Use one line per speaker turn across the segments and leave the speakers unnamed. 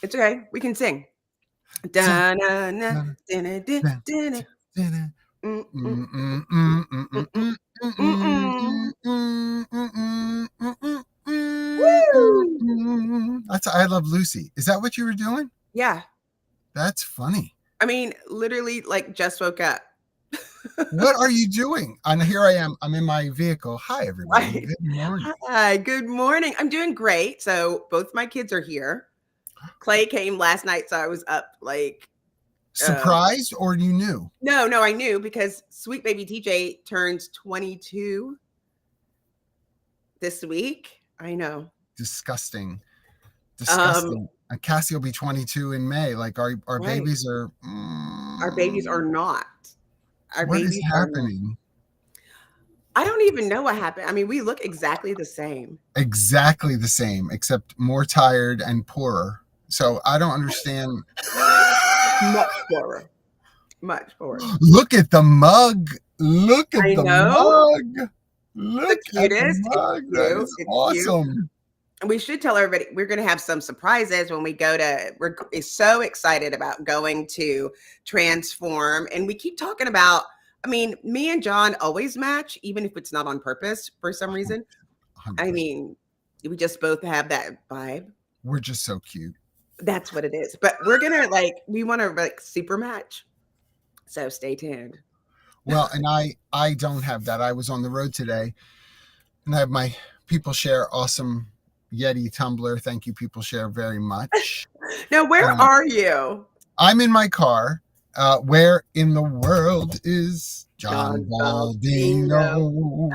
It's okay. We can sing.
Sa-
Da-na-na,
na-
da-na-da,
na-
da-na,
na-
mm, mm,
mm,
mm,
mm, mm, mm,
mm,
mm,
mm,
mm, mm, mm,
mm-mm.
mm, mm, mm, mm,
Woo!
That's I Love Lucy. Is that what you were doing?
Yeah.
That's funny.
I mean, literally, like, just woke up.
What are you doing? And here I am. I'm in my vehicle. Hi, everybody.
Right.
Good morning.
Hi, good morning. I'm doing great. So both my kids are here. Clay came last night, so I was up like
Surprised or you knew?
no, I knew because sweet baby TJ turns 22 this week. I know.
Disgusting.
Um,
And Cassie will be 22 in May. Like our
right.
babies are.
Our babies are not. Our
What is
babies are not.
happening?
I don't even know what happened. I mean, we look exactly the same.
Exactly the same, except more tired and poorer. So I don't understand.
Much poorer. Much poorer.
Look at the mug. Look at
I
the
know.
mug. Look
The
at the
cutest.
mug.
It's
That
cute.
is
It's
awesome.
cute. And we should tell everybody we're going to have some surprises when we go to. We're so excited about going to Transform, and we keep talking about. I mean, me and John always match, even if it's not on purpose for some reason.
100%.
I mean, we just both have that vibe.
We're just so cute.
That's what it is. But we're gonna we want to super match. So stay tuned.
Well, and I don't have that. I was on the road today, and I have my People Share awesome Yeti tumbler. Thank you, People Share, very much.
Now, where are you?
I'm in my car. Where in the world is John Baldino?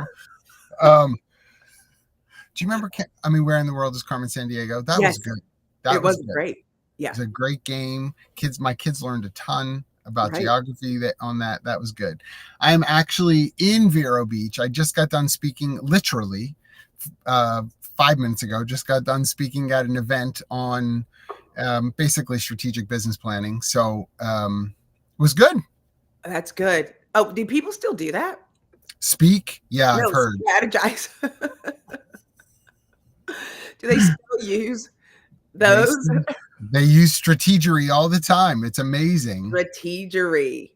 Do you remember? Where in the world is Carmen Sandiego? That was good.
It was great. Yeah,
it was a great game. My kids learned a ton about geography that was good. I am actually in Vero Beach. I just got done speaking literally 5 minutes ago. Just got done speaking at an event on basically strategic business planning. So it was good.
That's good. Oh, do people still do that?
Speak? Yeah, no, I've heard.
Energize. Do they still use those?
They use strategery all the time. It's amazing.
Strategery.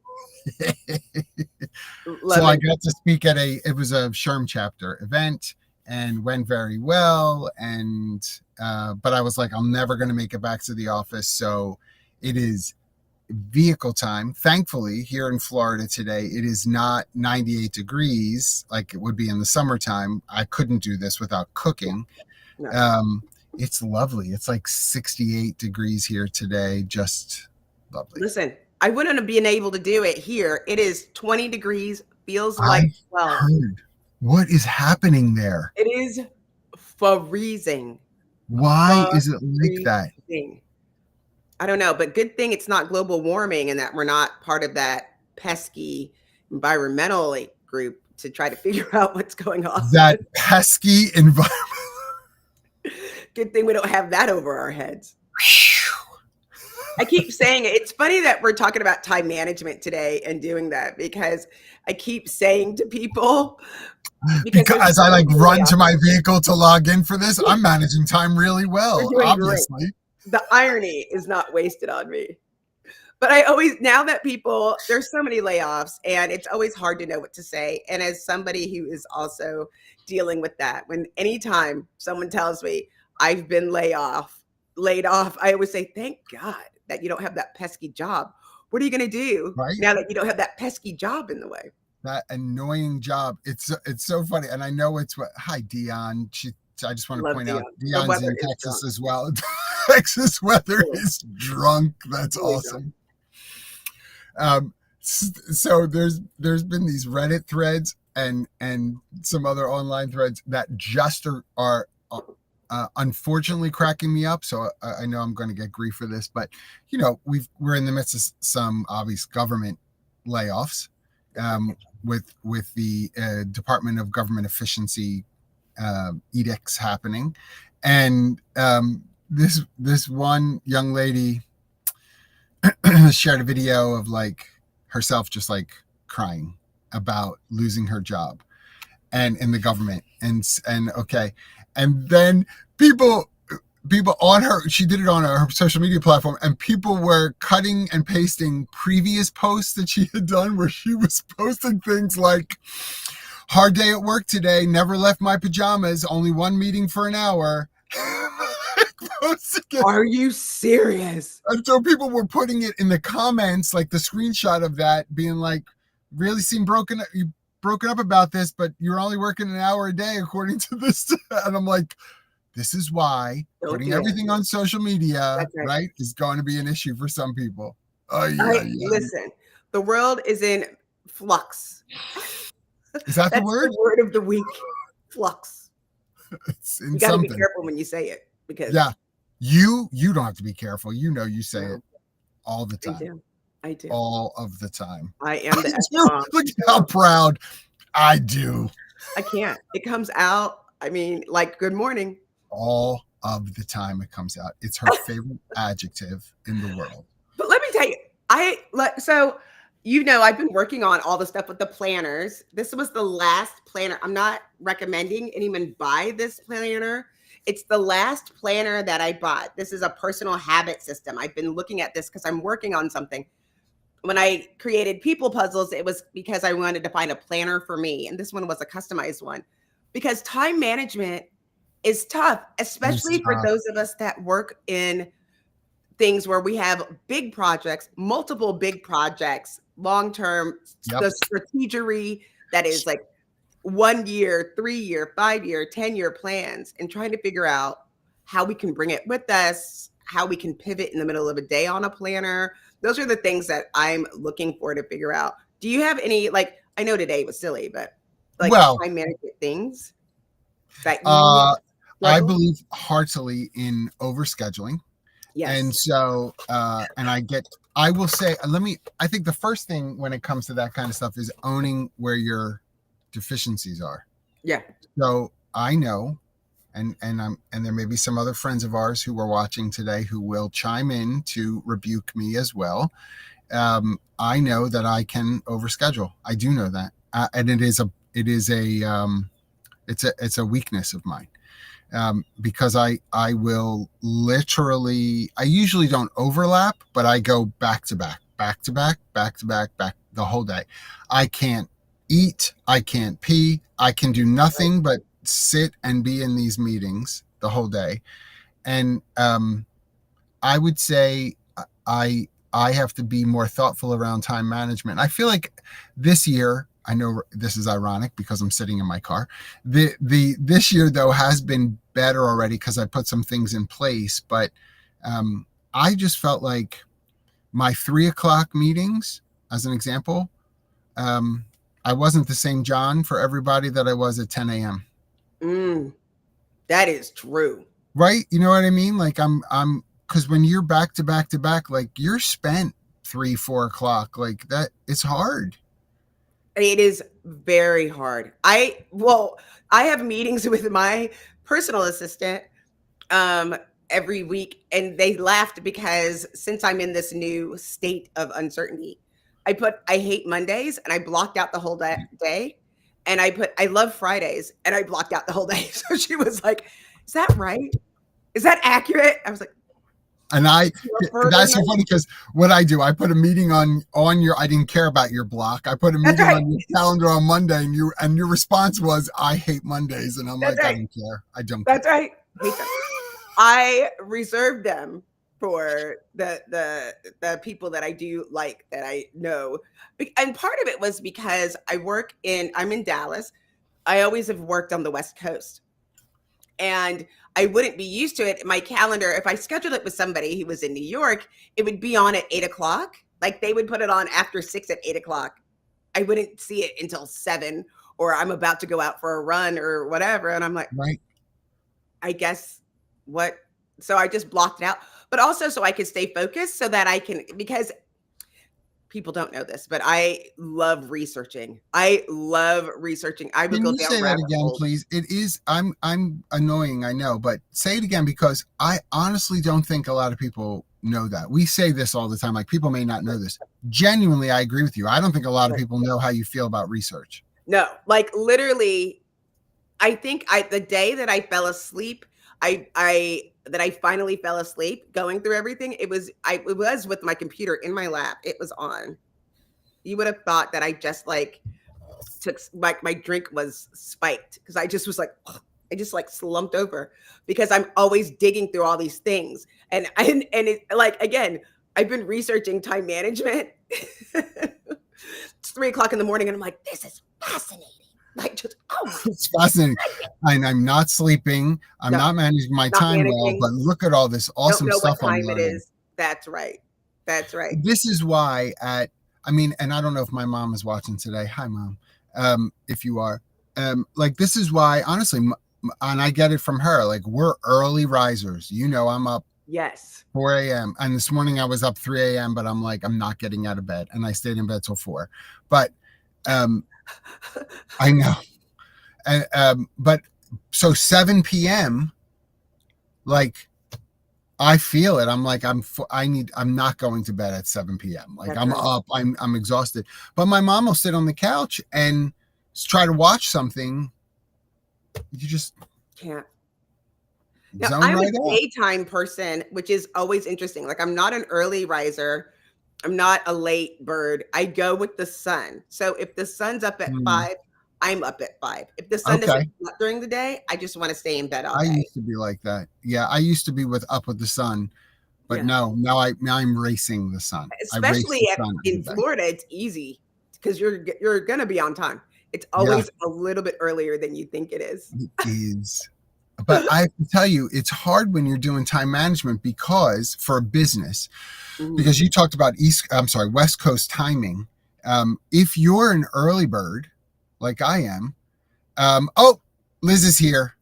So I got to speak at it was a SHRM chapter event and went very well. And, but I was like, I'm never going to make it back to the office. So it is vehicle time. Thankfully, here in Florida today, it is not 98 degrees like it would be in the summertime. I couldn't do this without cooking. No. It's lovely. It's like 68 degrees here today. Just lovely.
Listen, I wouldn't have been able to do it here. It is 20 degrees. Feels like 12.
What is happening there?
It is freezing.
Why is it like that?
I don't know, but good thing it's not global warming and that we're not part of that pesky environmental group to try to figure out what's going on.
That pesky environment.
Good thing we don't have that over our heads. I keep saying it. It's funny that we're talking about time management today and doing that because I keep saying to people,
because as I run to my vehicle to log in for this, I'm managing time really well, obviously.
Great. The irony is not wasted on me. But I always, now that there's so many layoffs and it's always hard to know what to say. And as somebody who is also dealing with that, anytime someone tells me I've been laid off, I always say, thank God that you don't have that pesky job. What are you going to do now that you don't have that pesky job in the way?
That annoying job. It's so funny. And I know hi, Dion. I just want to point out Dion's in Texas as well. Texas weather is drunk. That's really awesome. So there's been these Reddit threads and some other online threads that just are unfortunately cracking me up. So I know I'm going to get grief for this, but we're in the midst of some obvious government layoffs with the Department of Government Efficiency edicts happening, and this one young lady shared a video of herself just crying about losing her job and in the government and then people people on her, she did it on her social media platform, and people were cutting and pasting previous posts that she had done where she was posting things like, hard day at work today, never left my pajamas, only one meeting for an hour.
Are you serious?
And so people were putting it in the comments, like the screenshot of that, being like, really seem broken up about this, but you're only working an hour a day according to this. And I'm like, this is why putting everything on social media, right, is going to be an issue for some people.
Listen, the world is in flux.
Is that the word?
The word of the week, flux.
You
got to be careful when you say it, because
you don't have to be careful. You say it all the time.
I do.
All of the time.
I am the F-bomb.
Look how proud I do.
I can't. It comes out. I mean, like, good morning.
All of the time it comes out. It's her favorite adjective in the world.
But let me tell you, I've been working on all the stuff with the planners. This was the last planner. I'm not recommending anyone buy this planner. It's the last planner that I bought. This is a personal habit system. I've been looking at this because I'm working on something. When I created People Puzzles, it was because I wanted to find a planner for me. And this one was a customized one, because time management is tough, especially for those of us that work in things where we have big projects, multiple big projects, long-term, the strategery that is like 1 year, 3 year, 5 year, 10-year plans, and trying to figure out how we can bring it with us, how we can pivot in the middle of a day on a planner. Those are the things that I'm looking for to figure out. Do you have any, like, I know today was silly, but like time management things that you
I believe heartily in overscheduling.
Yes.
And so, I think the first thing when it comes to that kind of stuff is owning where your deficiencies are.
Yeah.
So I know, and there may be some other friends of ours who are watching today who will chime in to rebuke me as well. I know that I can overschedule. I do know that. And it's a weakness of mine. Because I will literally, I usually don't overlap, but I go back to back the whole day. I can't eat. I can't pee. I can do nothing but sit and be in these meetings the whole day. And I would say I have to be more thoughtful around time management. I feel like this year, I know this is ironic because I'm sitting in my car. This year though has been better already because I put some things in place, but I just felt like my 3:00 meetings, as an example, I wasn't the same John for everybody that I was at 10 a.m.
That is true.
Right? You know what I mean? Like I'm because when you're back to back to back, like you're spent 3-4 o'clock, like that, it's hard.
It is very hard. I have meetings with my personal assistant every week, and they laughed because since I'm in this new state of uncertainty, I hate Mondays, and I blocked out the whole day, and I love Fridays, and I blocked out the whole day. So she was like, "Is that right? Is that accurate?" I was like,
and that's so funny because what I do, I put a meeting on your, I didn't care about your block. I put a meeting on your calendar on Monday, and your response was, I hate Mondays. And I'm I don't care. I don't care.
That's right. Hate them. I reserve them for the people that I do like, that I know. And part of it was because I'm in Dallas. I always have worked on the West Coast. And I wouldn't be used to it. My calendar, if I scheduled it with somebody who was in New York, it would be on at 8 o'clock. Like they would put it on after 6 at 8 o'clock. I wouldn't see it until 7, or I'm about to go out for a run or whatever. And I'm like,
right.
I guess what? So I just blocked it out, but also so I could stay focused so that I can, because people don't know this, but I love researching. I would go down. Can you
say that again, please? It is, I'm annoying, I know, but say it again, because I honestly don't think a lot of people know that. We say this all the time, like people may not know this. Genuinely, I agree with you. I don't think a lot of people know how you feel about research.
No, like literally, I think the day that I fell asleep, I that I finally fell asleep going through everything, it was with my computer in my lap. It was on. You would have thought that I just like took my drink was spiked because I just was like I just like slumped over because I'm always digging through all these things and it like again I've been researching time management. It's 3 o'clock in the morning and I'm like, this is fascinating. Like just
it's fascinating. And I'm not sleeping. I'm
no,
not managing my
not
time well,
managing.
but look at all this awesome
Don't know
stuff
what
I'm
time it
learning.
is. That's right. That's right.
This is why and I don't know if my mom is watching today. Hi, Mom. If you are, like, this is why, honestly, and I get it from her, like, we're early risers. I'm up
Yes.
4 a.m. And this morning I was up 3 a.m., but I'm like, I'm not getting out of bed. And I stayed in bed till 4. But I know. And but so 7 p.m., like, I feel it. I'm like, I'm not going to bed at 7 p.m. Like,
That's
I'm
right.
up, I'm exhausted. But my mom will sit on the couch and try to watch something. You just
Can't. Now,
zone
I'm a
right out.
daytime person, which is always interesting. Like, I'm not an early riser. I'm not a late bird. I go with the sun. So if the sun's up at 5, I'm up at 5. If the sun doesn't
Okay.
come up during the day, I just want to stay in bed all
I
day.
used to be like that. Yeah, I used to be up with the sun, but
Yeah.
no, now I'm racing the sun.
Especially in
every day.
Florida, it's easy because you're gonna be on time. It's
Yeah,
always a little bit earlier than you think it is.
it is. But I have to tell you, it's hard when you're doing time management because for a business,
Mhm.
because you talked about West Coast timing. If you're an early bird, like I am, oh, Liz is here.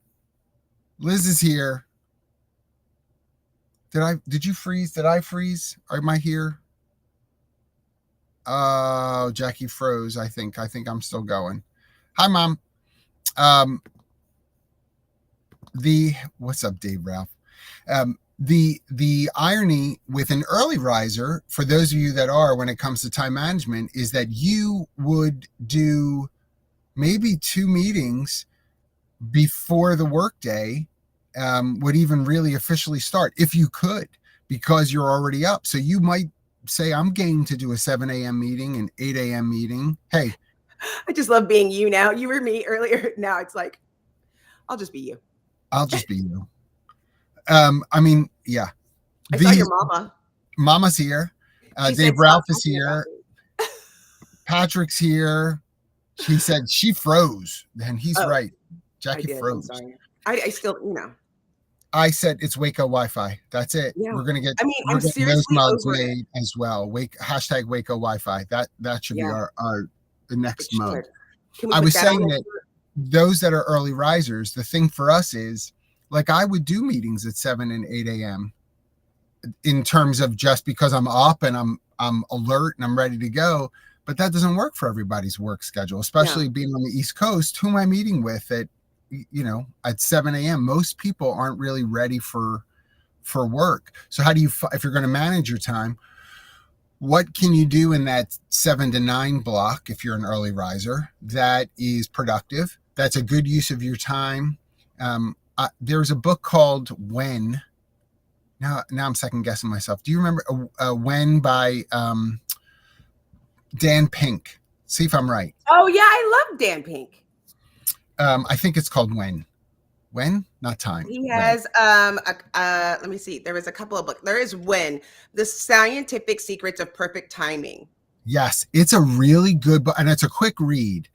Liz is here. Did you freeze? Did I freeze? Am I here? Oh, Jackie froze. I think I'm still going. Hi, Mom. What's up, Dave Ralph? The irony with an early riser, for those of you that are, when it comes to time management, is that you would do maybe 2 meetings before the workday would even really officially start, if you could, because you're already up. So you might say, I'm game to do a 7 a.m. meeting, an 8 a.m. meeting. Hey,
I just love being you now. You were me earlier. Now it's like, I'll just be you.
I'll just be you. I mean, yeah.
I saw your mama.
Mama's here. Dave Ralph is here. Patrick's here. She said she froze. And he's right. Jackie froze.
I'm sorry. I still,
I said it's Waco Wi-Fi. That's it.
Yeah.
We're gonna get.
I'm
getting those
seriously
mugs
over
made as well. Hashtag Waco Wi-Fi. That should be our the next mug. I was saying that those that are early risers, the thing for us is, like, I would do meetings at 7 and 8 a.m. in terms of just because I'm up and I'm alert and I'm ready to go. But that doesn't work for everybody's work schedule, especially being on the East Coast. Who am I meeting with at 7 a.m.? Most people aren't really ready for work. So how do you, if you're going to manage your time, what can you do in that 7 to 9 block, if you're an early riser, that is productive? That's a good use of your time. There's a book called When. Now I'm second guessing myself. Do you remember When by Dan Pink? See if I'm right.
Oh yeah, I love Dan Pink.
I think it's called When. When? Not time.
He has let me see. There was a couple of books. There is When, The Scientific Secrets of Perfect Timing.
Yes, it's a really good book, and it's a quick read.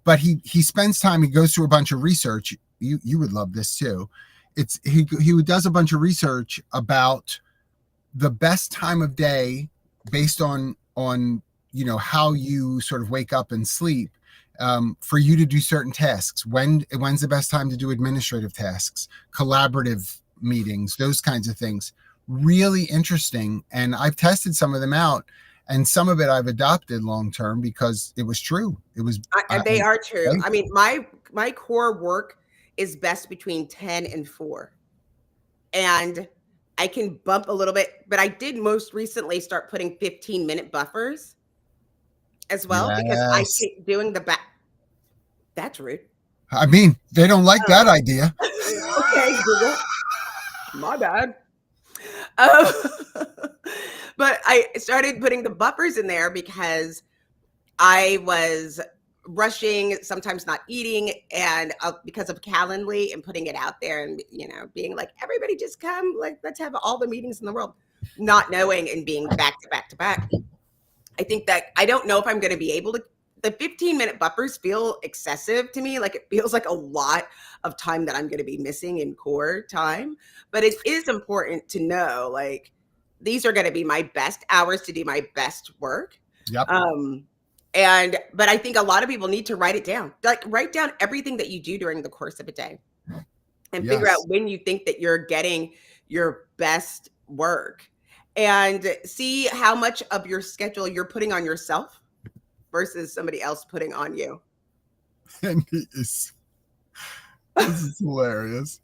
But he spends time. He goes through a bunch of research. You would love this too. He does a bunch of research about the best time of day based on how you sort of wake up and sleep, for you to do certain tasks. When's the best time to do administrative tasks, collaborative meetings, those kinds of things. Really interesting. And I've tested some of them out, and some of it I've adopted long term because it was true. It was.
They are true. Right? I mean, my core work is best between 10 and 4, and I can bump a little bit. But I did most recently start putting 15-minute buffers as well, because I keep doing the back. That's rude.
I mean, they don't like that idea.
Okay, Google. My bad. Um, but I started putting the buffers in there because I was rushing, sometimes not eating, and because of Calendly and putting it out there and, being like, everybody just come, like, let's have all the meetings in the world, not knowing and being back to back to back. I think that I don't know if I'm going to be able to. The 15-minute buffers feel excessive to me. Like it feels like a lot of time that I'm going to be missing in core time. But it is important to know, like, these are going to be my best hours to do my best work.
Yep.
But I think a lot of people need to write it down. Like write down everything that you do during the course of a day and figure out when you think that you're getting your best work and see how much of your schedule you're putting on yourself versus somebody else putting on you.
And this is hilarious.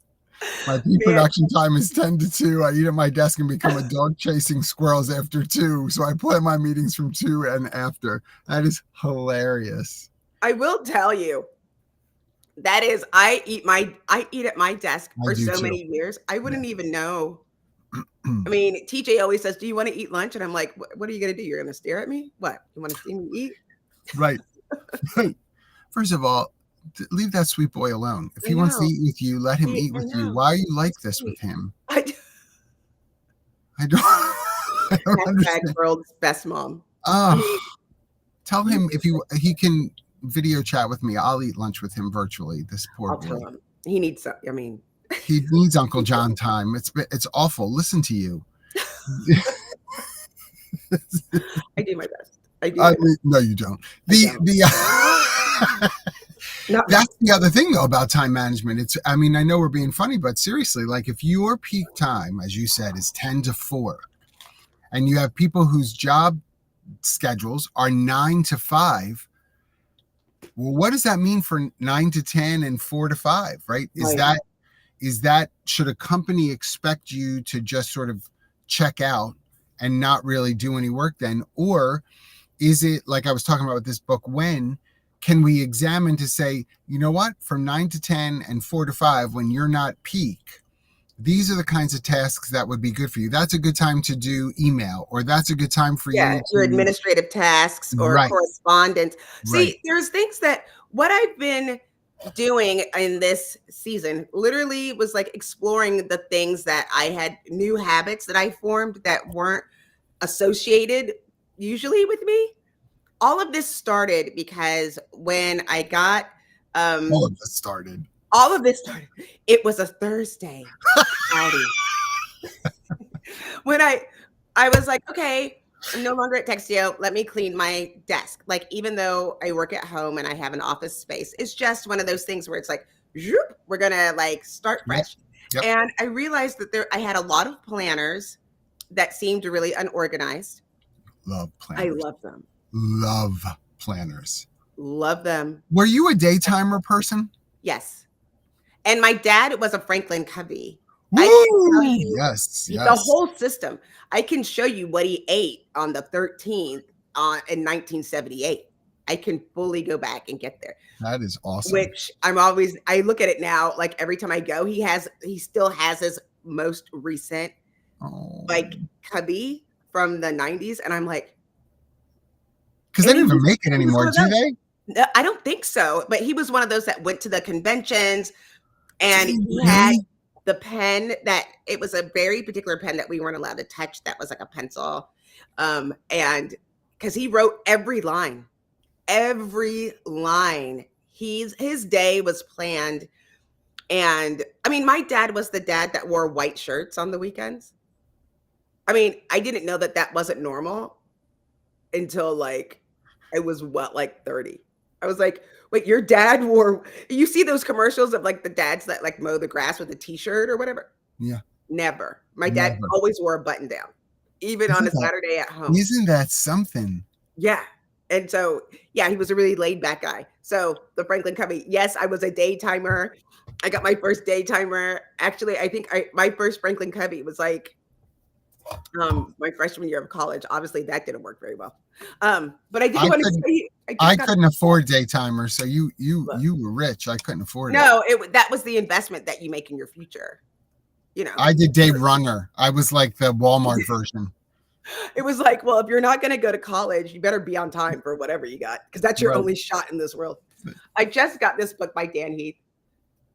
My peak production time is 10 to 2. I eat at my desk and become a dog chasing squirrels after 2. So I plan my meetings from 2 and after. That is hilarious.
I will tell you, that is, I eat at my desk for so many years. I wouldn't even know. I mean, TJ always says, do you want to eat lunch? And I'm like, what are you going to do? You're going to stare at me? What? You want to see me eat?
Right. First of all, leave that sweet boy alone. If he wants to eat with you, let him eat with you. Why are you like this with him? I don't understand.
World's best mom.
Tell him if he can video chat with me. I'll eat lunch with him virtually. This poor boy.
Tell him. He needs some. I mean,
he needs Uncle John time. It's awful. Listen to you.
I do my best.
No, you don't. That's the other thing though about time management. I know we're being funny, but seriously, like if your peak time, as you said, is 10 to 4, and you have people whose job schedules are 9 to 5, well, what does that mean for 9 to 10 and 4 to 5, right? Is that should a company expect you to just sort of check out and not really do any work then? Or is it like I was talking about with this book, when can we examine to say, you know what, from 9 to 10 and 4 to 5, when you're not peak, these are the kinds of tasks that would be good for you. That's a good time to do email, or that's a good time for you to
your administrative tasks or correspondence. See, there's things that what I've been doing in this season literally was like exploring the things that I had, new habits that I formed that weren't associated usually with me. All of this started because when I got
all of this started.
It was a Thursday. When I was like, okay, I'm no longer at Textio. Let me clean my desk. Like, even though I work at home and I have an office space, it's just one of those things where it's like, we're gonna like start fresh. Yep. And I realized that I had a lot of planners that seemed really unorganized.
Love planners.
I love them.
Love planners.
Love them.
Were you a daytimer person?
Yes. And my dad was a Franklin Covey.
Yes.
The whole system. I can show you what he ate on the 13th in 1978. I can fully go back and get there.
That is awesome.
Which I look at it now, like every time I go, he still has his most recent like Cubby from the 90s. And I'm like,
because they don't even make it anymore, do they?
I don't think so. But he was one of those that went to the conventions, and he had the pen that it was a very particular pen that we weren't allowed to touch. That was like a pencil. And because he wrote every line, his day was planned. And I mean, my dad was the dad that wore white shirts on the weekends. I mean, I didn't know that wasn't normal until like I was 30. I was like, wait, your dad you see those commercials of like the dads that like mow the grass with a t-shirt or whatever?
Yeah.
Never. My dad always wore a button down, even on a Saturday at home.
Isn't that something?
Yeah. And so, yeah, he was a really laid back guy. So the Franklin Covey, yes, I was a daytimer. I got my first daytimer. Actually, I think my first Franklin Covey was like my freshman year of college. Obviously that didn't work very well. But I did want to say
I couldn't afford daytimers, so you were rich. I couldn't afford it.
No, that was the investment that you make in your future.
I did Dave Runger. I was like the Walmart version.
It was like, well, if you're not going to go to college, you better be on time for whatever you got, because that's your only shot in this world. I just got this book by Dan Heath.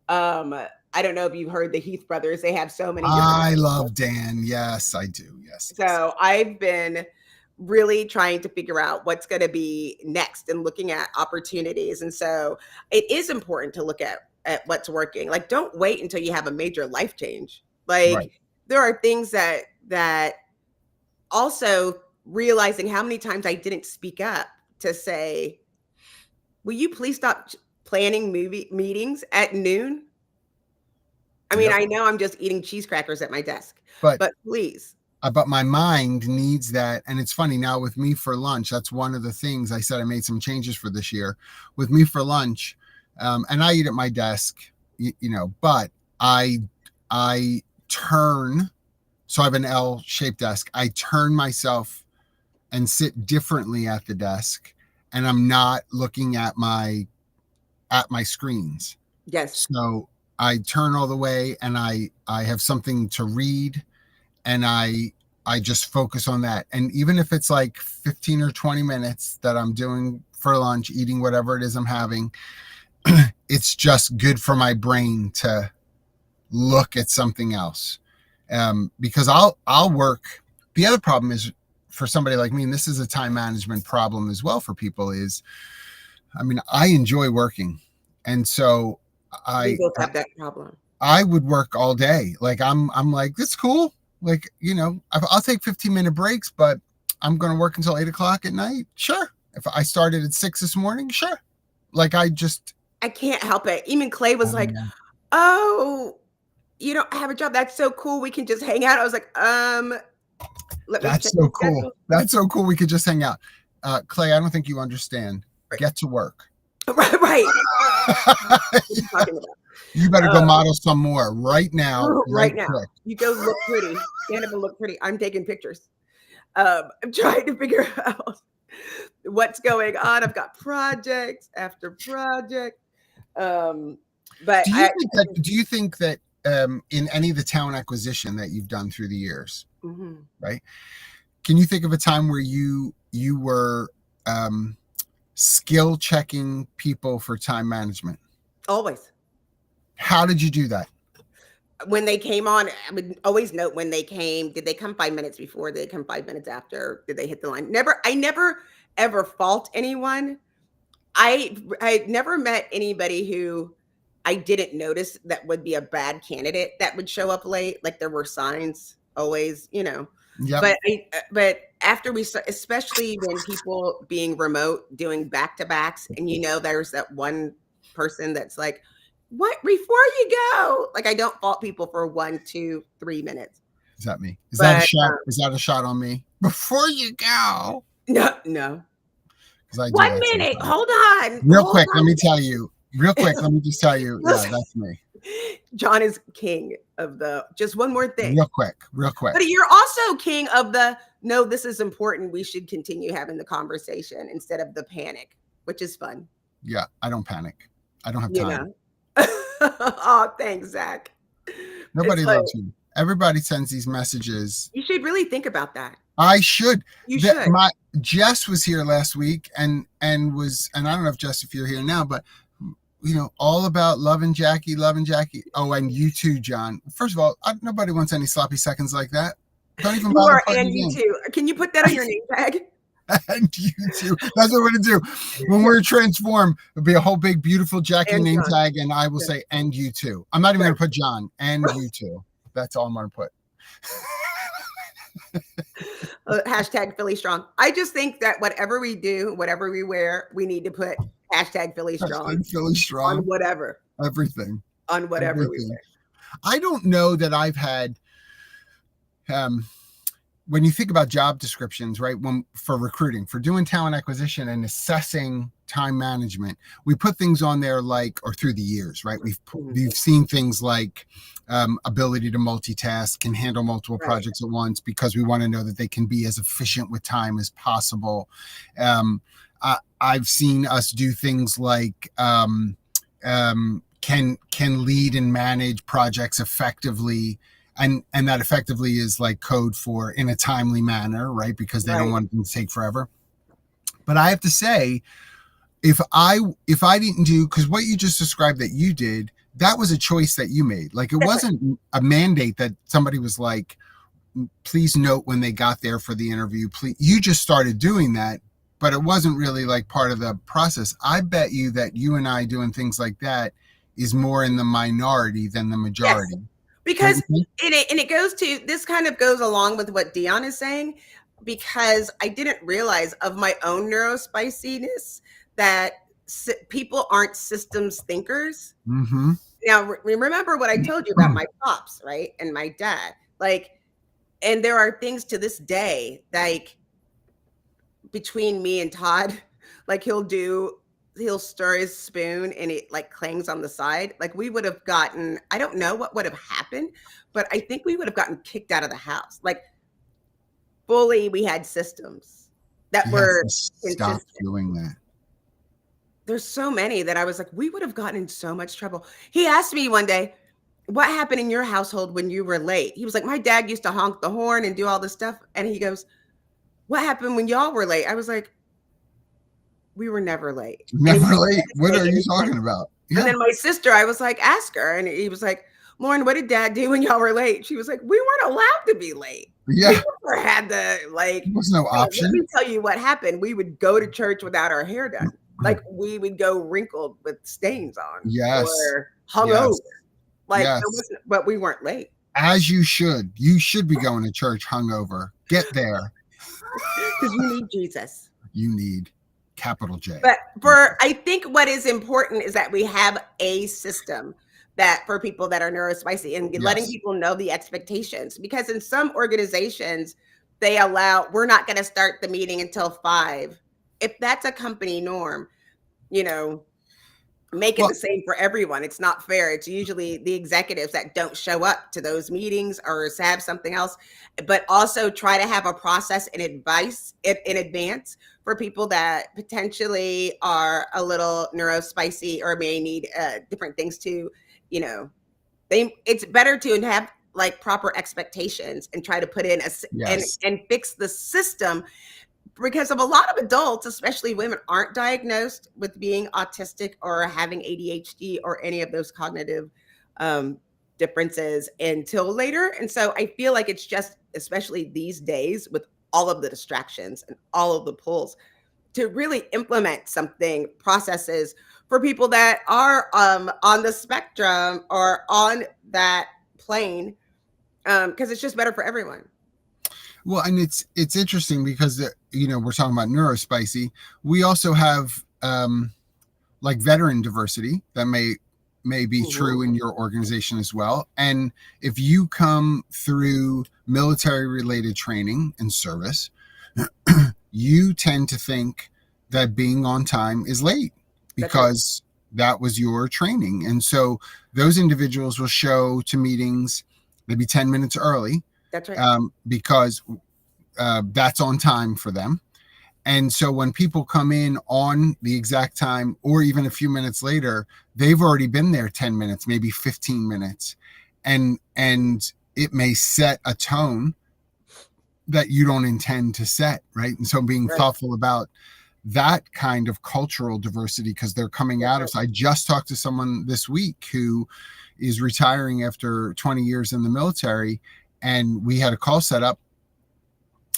I don't know if you've heard the Heath brothers. They have so many.
I love Dan. Yes, I do. Yes.
So I've been really trying to figure out what's going to be next and looking at opportunities. And so it is important to look at what's working. Like, don't wait until you have a major life change. Like, there are things that also realizing how many times I didn't speak up to say, will you please stop planning movie meetings at noon? I mean, I know I'm just eating cheese crackers at my desk, but please.
But my mind needs that. And it's funny now with Me for Lunch. That's one of the things I said I made some changes for this year with Me for Lunch. And I eat at my desk, but I turn, so I have an L-shaped desk. I turn myself and sit differently at the desk, and I'm not looking at my screens.
Yes.
So I turn all the way, and I have something to read, and I just focus on that. And even if it's like 15 or 20 minutes that I'm doing for lunch, eating whatever it is I'm having, it's just good for my brain to look at something else. Because I'll work. The other problem is for somebody like me, and this is a time management problem as well for people, is, I enjoy working. And so
we both have that problem.
I would work all day. Like I'm like, it's cool. Like, I'll take 15-minute breaks, but I'm going to work until 8:00 at night. Sure. If I started at 6 this morning, sure. Like I
can't help it. Even Clay was like, oh, I have a job. That's so cool. We can just hang out. I was like,
that's so cool. That's so cool. We could just hang out. Clay, I don't think you understand. Right. Get to work.
Right. What are you talking about?
You better go model some more right now.
Right now. Quick. You go look pretty. Stand up and look pretty. I'm taking pictures. I'm trying to figure out what's going on. I've got projects after project. But
do you think that in any of the talent acquisition that you've done through the years, right? Can you think of a time where you were skill checking people for time management?
Always.
How did you do that?
When they came on, I would always note when they came. Did they come 5 minutes before? Did they come 5 minutes after? Did they hit the line? I never ever fault anyone. I never met anybody who I didn't notice that would be a bad candidate that would show up late. Like, there were signs always, Yep. But after especially when people being remote, doing back-to-backs, and there's that one person that's like, what, before you go? Like, I don't fault people for 1, 2, 3 minutes.
Is that me? That a shot? Is that a shot on me? Before you go?
No.
1
minute. Hold on.
Real quick, let me tell you. Real quick, let me just tell you. Yeah, that's me.
John is king of just one more thing.
Real quick.
But you're also king of no, this is important. We should continue having the conversation instead of the panic, which is fun.
Yeah, I don't panic. I don't have time.
Oh, thanks, Zach.
Nobody loves me. Everybody sends these messages.
You should really think about that.
I should.
You should.
Jess was here last week and I don't know if you're here now, but all about loving Jackye. Oh, and you too, John. First of all, nobody wants any sloppy seconds like that. Don't even bother.
And you too. Can you put that on your name tag?
And you too. That's what we're gonna do. When we're transformed, it'll be a whole big, beautiful Jackye name tag, and I will say, and you too. I'm not even gonna put John, and you too. That's all I'm gonna put.
Hashtag Philly Strong. I just think that whatever we do, whatever we wear, we need to put hashtag Philly Strong.
Hashtag Philly Strong.
On whatever.
Everything.
On whatever we wear.
I don't know that I've had when you think about job descriptions, right? For recruiting, for doing talent acquisition and assessing time management, we put things on there or through the years, right? We've seen things like ability to multitask, can handle multiple projects at once, because we want to know that they can be as efficient with time as possible. I've seen us do things like can lead and manage projects effectively and that effectively is like code for in a timely manner, right? Because they don't
Right.
want it to take forever. But I have to say, if I didn't do, because what you just described that you did, that was a choice that you made. Like, it
That's right.
wasn't a mandate that somebody was like, please note when they got there for the interview, please. You just started doing that, but it wasn't really like part of the process. I bet you that you and I doing things like that is more in the minority than the
Yes.
majority. Don't
Because
you think?
it goes to, this kind of goes along with what Dion is saying, because I didn't realize of my own neurospiciness that people aren't systems thinkers.
Mm-hmm.
Now, remember what I told you about my pops, right? And my dad. Like, and there are things to this day, like between me and Todd, like he'll stir his spoon and it like clangs on the side. Like we would have gotten, I don't know what would have happened, but I think we would have gotten kicked out of the house. Like fully, we had systems that
You have
were
to stop
consistent.
doing that.
There's so many that I was like, we would have gotten in so much trouble. He asked me one day, what happened in your household when you were late? He was like, my dad used to honk the horn and do all this stuff. And he goes, what happened when y'all were late? I was like, we were never late. And he was
Never
like,
late. What
say
are you
anything.
talking about?
And
Yeah.
then my sister, I was like, ask her. And he was like, Lauren, what did dad do when y'all were late? She was like, we weren't allowed to be late. We
Yeah.
never had the, like,
There was no
let me
option.
tell you what happened. We would go to church without our hair done. Like we would go wrinkled with stains on
Yes.
or hung over.
Yes.
Like there
Yes.
wasn't, but we weren't late.
As you should. You should be going to church hungover. Get there.
Because you need Jesus.
You need capital J.
But I think what is important is that we have a system that for people that are neurospicy and letting
Yes.
people know the expectations. Because in some organizations, they allow, we're not going to start the meeting until 5. If that's a company norm, you know, make it
Well,
the same for everyone. It's not fair. It's usually the executives that don't show up to those meetings or have something else, but also try to have a process and advice in advance for people that potentially are a little neurospicy or may need different things to, you know, it's better to have like proper expectations and try to put in
yes.
and fix the system, because of a lot of adults, especially women, aren't diagnosed with being autistic or having ADHD or any of those cognitive differences until later. And so I feel like it's just, especially these days with all of the distractions and all of the pulls, to really implement something, processes for people that are on the spectrum or on that plane, because it's just better for everyone.
Well, and it's interesting because we're talking about neurospicy. We also have like veteran diversity that may be true in your organization as well. And if you come through military related training and service, you tend to think that being on time is late because that was your training. And so those individuals will show to meetings maybe 10 minutes early.
That's right.
Because that's on time for them. And so when people come in on the exact time or even a few minutes later, they've already been there 10 minutes, maybe 15 minutes. And it may set a tone that you don't intend to set, right? And so being thoughtful about that kind of cultural diversity, because they're coming out of, I just talked to someone this week who is retiring after 20 years in the military, and we had a call set up,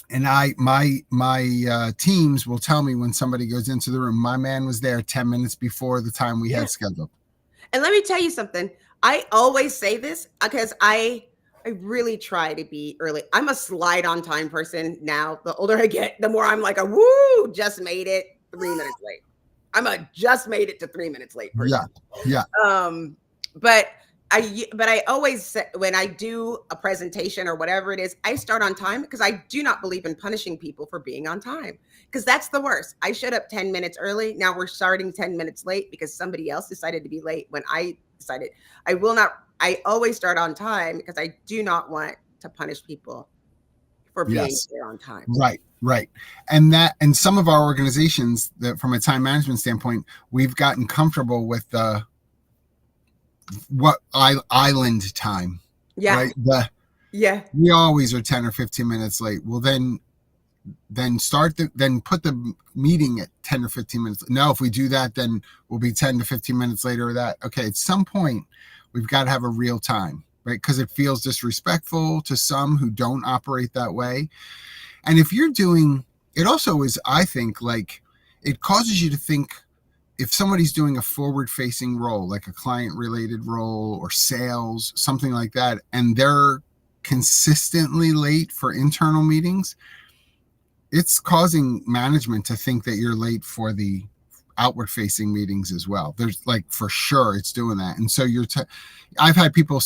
and my teams will tell me when somebody goes into the room, my man was there 10 minutes before the time we had scheduled.
And let me tell you something. I always say this because I really try to be early. I'm a slide on time person now. The older I get, the more I'm like a woo, just made it 3 minutes late. I'm a just made it to 3 minutes late person.
Yeah.
But I always say, when I do a presentation or whatever it is, I start on time because I do not believe in punishing people for being on time, because that's the worst. I showed up 10 minutes early. Now we're starting 10 minutes late because somebody else decided to be late when I decided. I always start on time because I do not want to punish people for being there on time.
Right. And some of our organizations, that from a time management standpoint, we've gotten comfortable with what island time, right?
Yeah.
We always are 10 or 15 minutes late. Well, then put the meeting at 10 or 15 minutes. No, if we do that, then we'll be 10 to 15 minutes later or that. Okay, at some point, we've got to have a real time, right? Because it feels disrespectful to some who don't operate that way. And if you're doing, it also is, I think, like, it causes you to think, if somebody's doing a forward-facing role, like a client-related role or sales, something like that, and they're consistently late for internal meetings, it's causing management to think that you're late for the outward facing meetings as well. There's like, for sure it's doing that. And so I've had people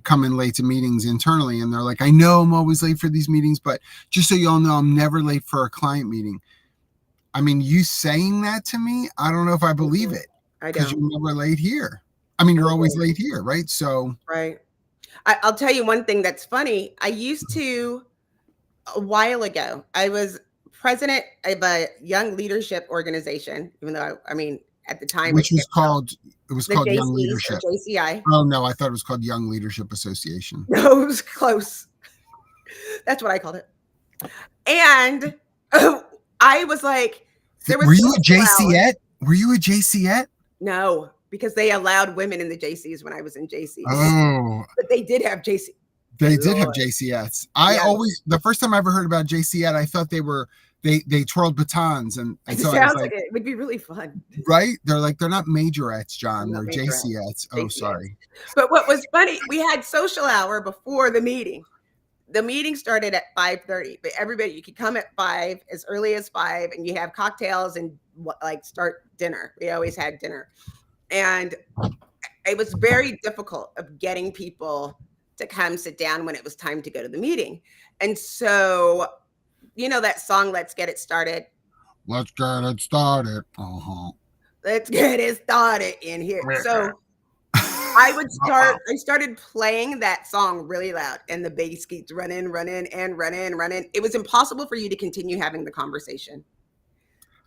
come in late to meetings internally, and they're like, I know I'm always late for these meetings, but just so y'all know, I'm never late for a client meeting. I mean, you saying that to me, I don't know if I believe it.
I
Because
don't.
you're never late here. I mean, you're always late here, right? So
Right. I'll tell you one thing that's funny. I used to, a while ago, I was president of a young leadership organization, even though I mean, at the time,
which was called, it was
the
called Young
JCs or
Leadership.
JCI.
Oh no, I thought it was called Young Leadership Association.
No, it was close. That's what I called it. And I was like,
were you a JC-ette? Were you a JC-ette?
No, because they allowed women in the JCs when I was in JCs.
Oh,
but they did have JC.
They did have JC-ettes. The first time I ever heard about JC-ette, I thought they twirled batons, and so
it sounds like it would be really fun,
right? They're not majorettes, John. They're JC-ettes. Oh, sorry.
But what was funny, we had social hour before the meeting. The meeting started at 5:30, but everybody, you could come at 5, as early as 5, and you have cocktails and like start dinner. We always had dinner, and it was very difficult of getting people to come sit down when it was time to go to the meeting. And so, you know that song, Let's Get It Started?
Let's get it started.
Let's get it started in here. So I started playing that song really loud, and the bass keeps running. It was impossible for you to continue having the conversation.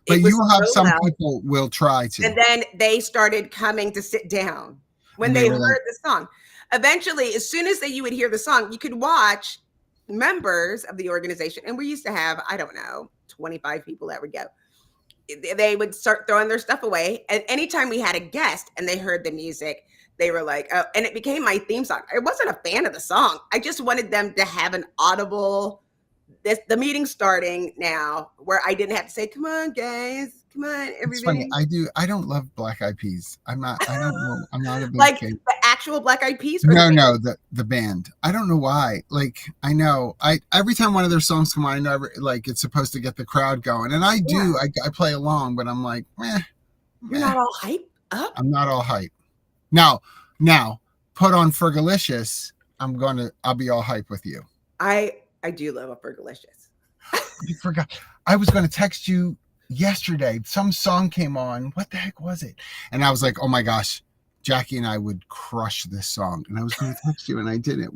But you will have some people will try to.
And then they started coming to sit down when they heard the song. Eventually, as soon as you would hear the song, you could watch members of the organization. And we used to have, I don't know, 25 people that would go. They would start throwing their stuff away. And anytime we had a guest and they heard the music, they were like, oh, and it became my theme song. I wasn't a fan of the song. I just wanted them to have an audible, the meeting's starting now, where I didn't have to say, come on, guys. Come on, everybody.
It's funny. I don't love Black Eyed Peas. I don't know. I'm not a big
like
fan.
The actual Black Eyed Peas?
No, the band. I don't know why. Like, I know. Every time one of their songs come on, I know it's supposed to get the crowd going. And I do. I play along, but I'm like,
You're not all hype up?
I'm not all hype. Now, put on Fergalicious. I'll be all hype with you.
I do love a Fergalicious.
You forgot. I was going to text you yesterday. Some song came on. What the heck was it? And I was like, oh my gosh, Jackye and I would crush this song. And I was going to text you, and I didn't.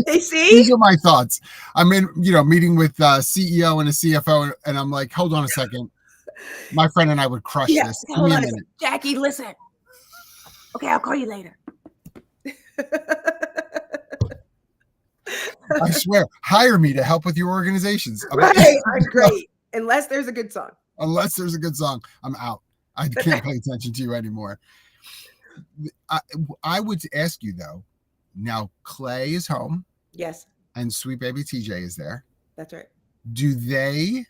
They see?
These are my thoughts. I'm in, meeting with a CEO and a CFO, and I'm like, hold on a second. My friend and I would crush this. Give me a minute.
Jackye, listen. Okay, I'll call you later.
I swear, hire me to help with your organizations.
Right, I'm great. Unless there's a good song.
Unless there's a good song, I'm out. I can't pay attention to you anymore. I would ask you, though, now Clay is home.
Yes.
And sweet baby TJ is there.
That's right.
Do they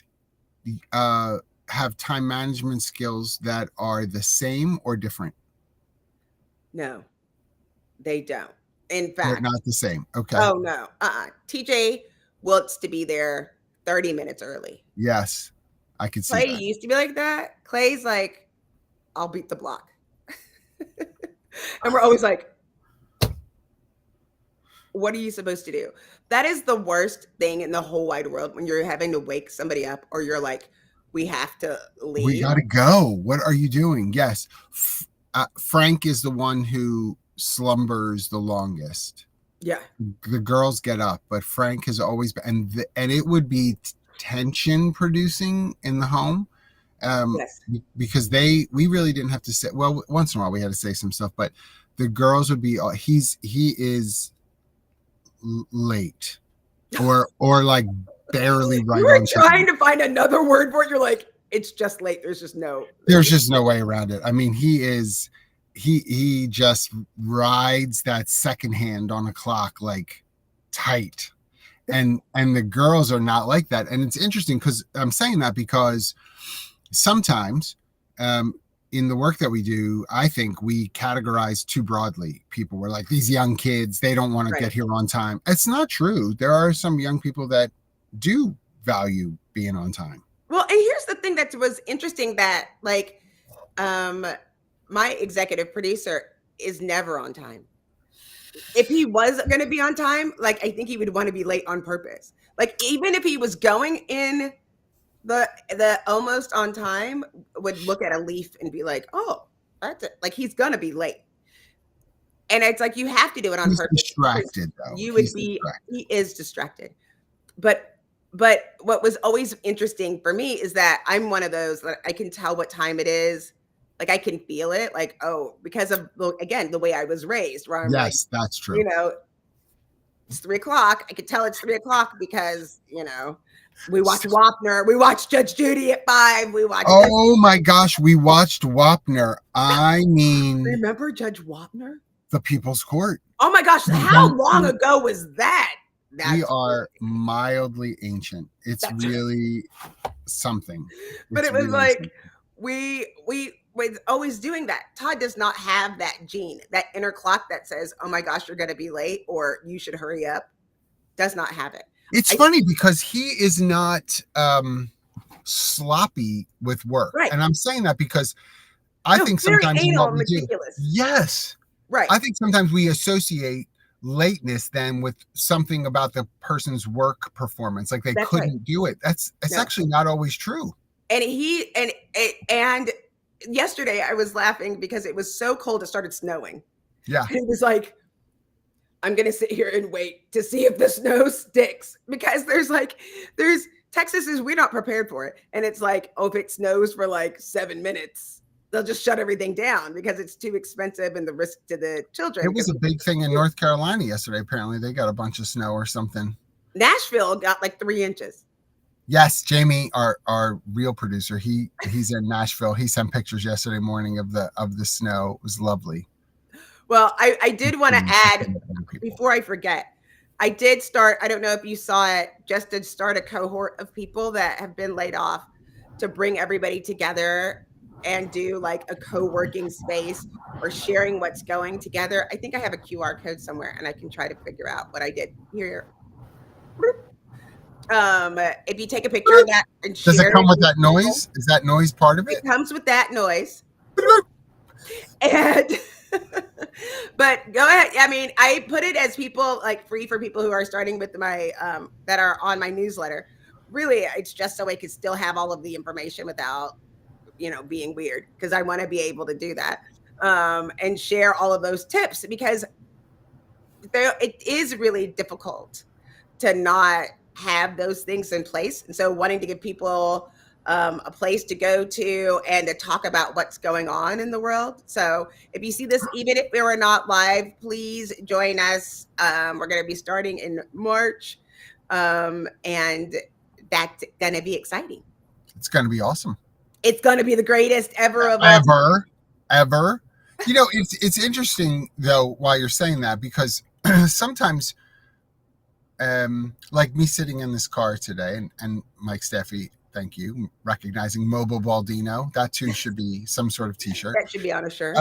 have time management skills that are the same or different?
No, they don't. In fact,
they're not the same. Okay.
Oh no. TJ wants to be there 30 minutes early.
Yes, I can see
Clay
that.
used to be like that. Clay's like, I'll beat the block. And we're always like, what are you supposed to do? That is the worst thing in the whole wide world, when you're having to wake somebody up, or you're like, we have to leave.
We got to go. What are you doing? Yes. Frank is the one who slumbers the longest.
Yeah.
The girls get up, but Frank has always been, and it would be tension producing in the home. Yes. Because we really didn't have to say, well, once in a while we had to say some stuff, but the girls would be, he is late, or like barely
You
right
were
on
trying
time.
to find another word for it. You're like, it's just late.
There's just no way around it. I mean, he just rides that second hand on a clock like tight. And the girls are not like that. And it's interesting because I'm saying that because sometimes in the work that we do, I think we categorize too broadly. People were like, these young kids, they don't want to get here on time. It's not true. There are some young people that do value being on time.
Well, and here's the thing that was interesting, that like my executive producer is never on time. If he was going to be on time, like I think he would want to be late on purpose. Like even if he was going in the almost on time, would look at a leaf and be like, oh, that's it. Like he's going to be late. And it's like you have to do it on
He's
purpose.
distracted though.
You would be distracted. He is distracted. But what was always interesting for me is that I'm one of those that I can tell what time it is. Like I can feel it, like, oh, because of, again, the way I was raised, where I'm like,
that's true.
You know, it's 3:00. I could tell it's 3:00 because, you know, we watch Wapner. We watch Judge Judy at 5. We watch.
Oh my gosh, we watched Wapner. I mean,
remember Judge Wapner?
The People's Court.
Oh my gosh, how long ago was that?
We are mildly ancient. It's really something.
But it was really like we was always doing that. Todd does not have that gene, that inner clock that says, oh my gosh, you're going to be late or you should hurry up. Does not have it.
It's funny because he is not sloppy with work. Right. And I'm saying that because I think sometimes what we do, yes. Right. I think sometimes we associate lateness then with something about the person's work performance, like they couldn't do it. That's actually not always true. And
and yesterday I was laughing because it was so cold, it started snowing.
Yeah.
And it was like, I'm gonna sit here and wait to see if the snow sticks, because there's Texas is, we're not prepared for it. And it's like, oh, if it snows for like 7 minutes, they'll just shut everything down because it's too expensive and the risk to the children.
It was a big thing in North Carolina yesterday. Apparently they got a bunch of snow or something.
Nashville got like 3 inches.
Yes, Jamie, our real producer, he's in Nashville. He sent pictures yesterday morning of the snow. It was lovely.
Well, I did want to add, before I forget, I did start, I don't know if you saw it, just to start a cohort of people that have been laid off to bring everybody together and do like a co-working space or sharing what's going together. I think I have a QR code somewhere and I can try to figure out what I did here. If you take a picture of that and share it.
Does it come with that noise? Is that noise part of it?
It comes with that noise. And but go ahead. I mean, I put it as people like free for people who are starting with my that are on my newsletter. Really, it's just so I could still have all of the information without, you know, being weird, because I want to be able to do that and share all of those tips, because it is really difficult to not have those things in place. And so wanting to give people a place to go to and to talk about what's going on in the world. So if you see this, even if we were not live, please join us. We're going to be starting in March, and that's going to be exciting.
It's going to be awesome.
It's going to be the greatest ever of
ever. You know, it's interesting though, while you're saying that, because sometimes like me sitting in this car today, and Mike Steffi, thank you, recognizing Mobile Baldino. That too should be some sort of t-shirt.
That should be on a shirt.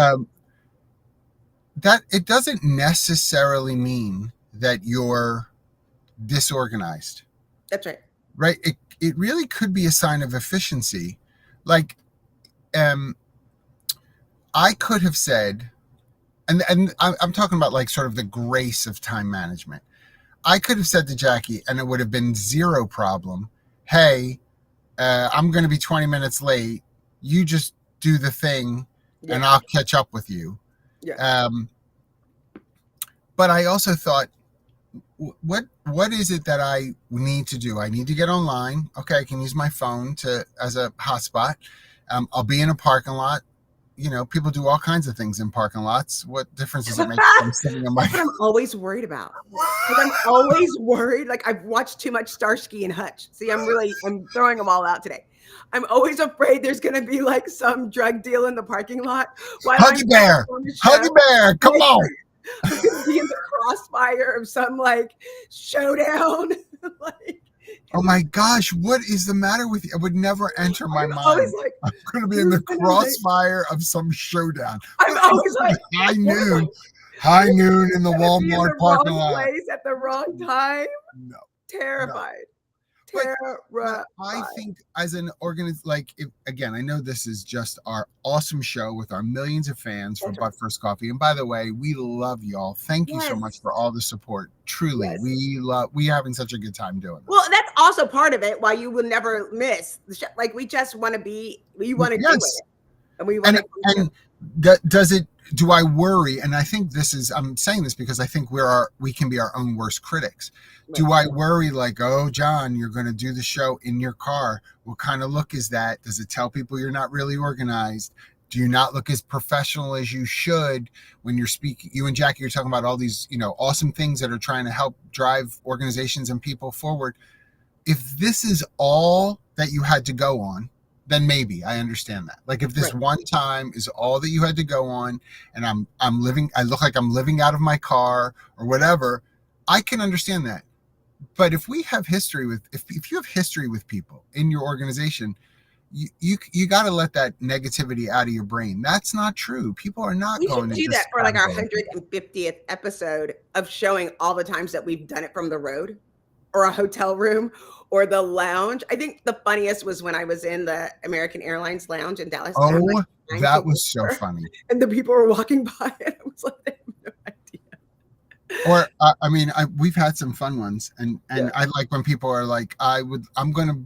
That it doesn't necessarily mean that you're disorganized.
That's right.
Right. It really could be a sign of efficiency. Like, I could have said, and I'm talking about like sort of the grace of time management. I could have said to Jackye, and it would have been zero problem, hey, I'm going to be 20 minutes late. You just do the thing, and I'll catch up with you.
Yeah.
But I also thought, what is it that I need to do? I need to get online. Okay, I can use my phone as a hotspot. I'll be in a parking lot. people do all kinds of things in parking lots. What difference does it make? I'm sitting on my.
That's what I'm always worried about. Like, I'm always worried. Like, I've watched too much Starsky and Hutch. See, I'm throwing them all out today. I'm always afraid there's going to be like some drug deal in the parking lot.
Huggy Bear, come on.
I'm going to be in the crossfire of some like showdown. Like,
oh my gosh, what is the matter with you? It would never enter my mind.
Like,
I'm going to be in the crossfire of some showdown.
I'm always like
high noon in the Walmart parking lot.
Place at the wrong time.
No,
terrified.
No. I think as an again, I know this is just our awesome show with our millions of fans for But First Coffee. And by the way, we love y'all. Thank you so much for all the support. Truly, we having such a good time doing this.
Well, that's also part of it. Why you will never miss the show. Like, we just want to do it, and we want
to. Do I worry? And I think I'm saying this because I think we can be our own worst critics. Right. Do I worry like, oh, John, you're going to do the show in your car? What kind of look is that? Does it tell people you're not really organized? Do you not look as professional as you should when you're speaking? You and Jackie are talking about all these, awesome things that are trying to help drive organizations and people forward. If this is all that you had to go on, then maybe I understand that. Like, if this one time is all that you had to go on, and I look like I'm living out of my car or whatever, I can understand that. But if we have history if you have history with people in your organization, you got to let that negativity out of your brain. That's not true. People are not going to
do that for like our 150th episode of showing all the times that we've done it from the road or a hotel room or the lounge. I think the funniest was when I was in the American Airlines lounge in Dallas.
Oh, that was so funny.
And the people were walking by and I was like, I have no idea.
Or, we've had some fun ones. And I like when people are like, I'm going to,